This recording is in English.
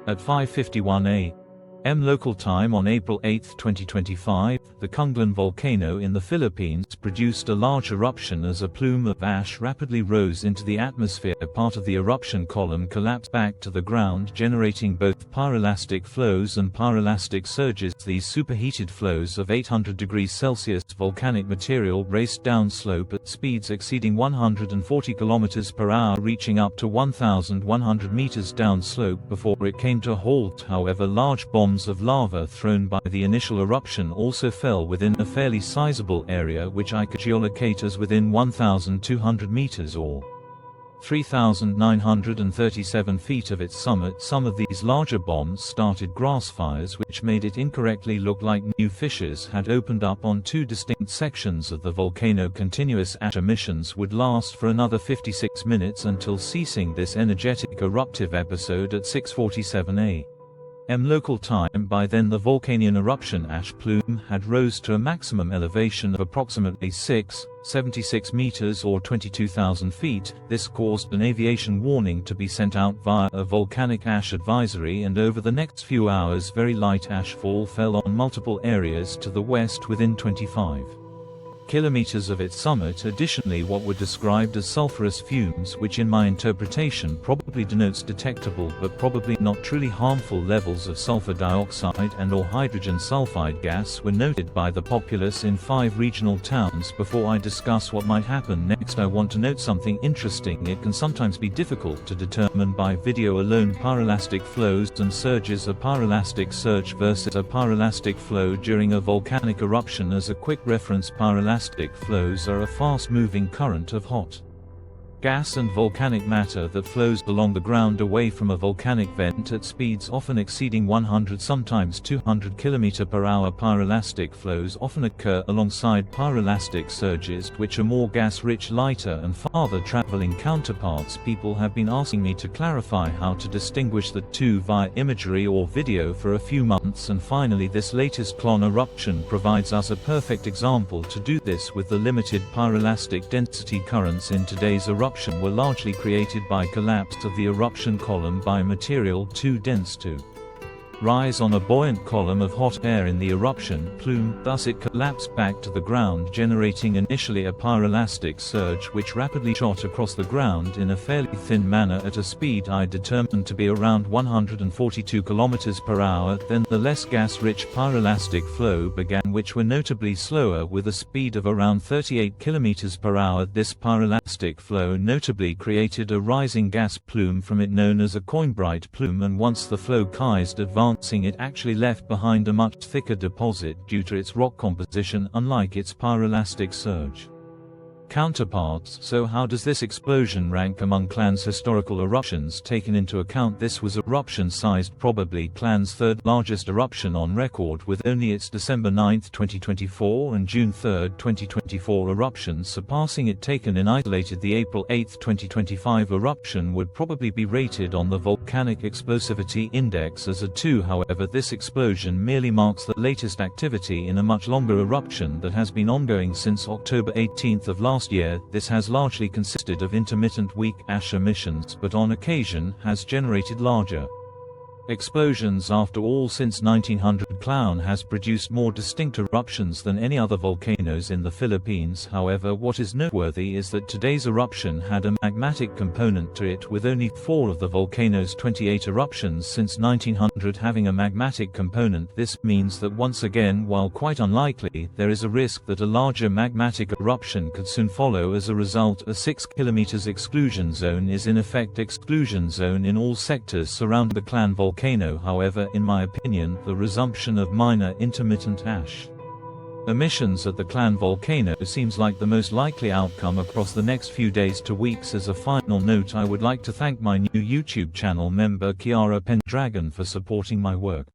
At 5:51 a.m. local time on April 8, 2025, the Kanlaon volcano in the Philippines produced a large eruption as a plume of ash rapidly rose into the atmosphere. Part of the eruption column collapsed back to the ground, generating both pyroclastic flows and pyroclastic surges. These superheated flows of 800 degrees Celsius volcanic material raced downslope at speeds exceeding 140 km per hour, reaching up to 1,100 meters downslope before it came to a halt. However, large bombs of lava thrown by the initial eruption also fell within a fairly sizable area, which I could geolocate as within 1,200 meters or 3,937 feet of its summit. Some of these larger bombs started grass fires, which made it incorrectly look like new fissures had opened up on two distinct sections of the volcano. Continuous ash emissions would last for another 56 minutes until ceasing this energetic eruptive episode at 6:47 a.m. local time. By then the volcanic eruption ash plume had rose to a maximum elevation of approximately 676 meters or 22,000 feet. This caused an aviation warning to be sent out via a volcanic ash advisory, and over the next few hours very light ashfall fell on multiple areas to the west within 25 kilometers of its summit. Additionally, what were described as sulfurous fumes, which in my interpretation probably denotes detectable but probably not truly harmful levels of sulfur dioxide and or hydrogen sulfide gas, were noted by the populace in 5 regional towns. Before I discuss what might happen next, I want to note something interesting. It can sometimes be difficult to determine by video alone pyroclastic flows and surges. A pyroclastic surge versus a pyroclastic flow during a volcanic eruption. As a quick reference, pyroclastic flows are a fast-moving current of hot gas and volcanic matter that flows along the ground away from a volcanic vent at speeds often exceeding 100, sometimes 200 km per hour. Pyroclastic flows often occur alongside pyroclastic surges, which are more gas-rich, lighter and farther traveling counterparts. People have been asking me to clarify how to distinguish the two via imagery or video for a few months, and finally this latest Kanlaon eruption provides us a perfect example to do this. With the limited pyroclastic density, currents in today's eruption were largely created by collapse of the eruption column by material too dense to rise on a buoyant column of hot air in the eruption plume. Thus it collapsed back to the ground, generating initially a pyroclastic surge which rapidly shot across the ground in a fairly thin manner at a speed I determined to be around 142 km per hour. Then the less gas-rich pyroclastic flow began, which were notably slower with a speed of around 38 km per hour. This pyroclastic flow notably created a rising gas plume from it known as a coinbright plume, and once the flow ceased advancing, it actually left behind a much thicker deposit due to its rock composition, unlike its pyroclastic surge counterparts. So how does this explosion rank among Kanlaon's historical eruptions? Taken into account, this was eruption-sized, probably Kanlaon's third largest eruption on record, with only its December 9, 2024 and June 3, 2024 eruptions surpassing it. Taken in isolated, the April 8, 2025 eruption would probably be rated on the Volcanic Explosivity Index as a 2. However, this explosion merely marks the latest activity in a much longer eruption that has been ongoing since October 18 of last year. This has largely consisted of intermittent weak ash emissions, but on occasion has generated larger explosions. After all, since 1900, Kanlaon has produced more distinct eruptions than any other volcanoes in the Philippines. However, what is noteworthy is that today's eruption had a magmatic component to it, with only 4 of the volcano's 28 eruptions since 1900 having a magmatic component. This means that once again, while quite unlikely, there is a risk that a larger magmatic eruption could soon follow. As a result, a 6 km exclusion zone is in effect exclusion zone in all sectors surrounding the Kanlaon volcano. However, in my opinion, the resumption of minor intermittent ash emissions at the Kanlaon volcano seems like the most likely outcome across the next few days to weeks. As a final note, I would like to thank my new YouTube channel member Kiara Pendragon for supporting my work.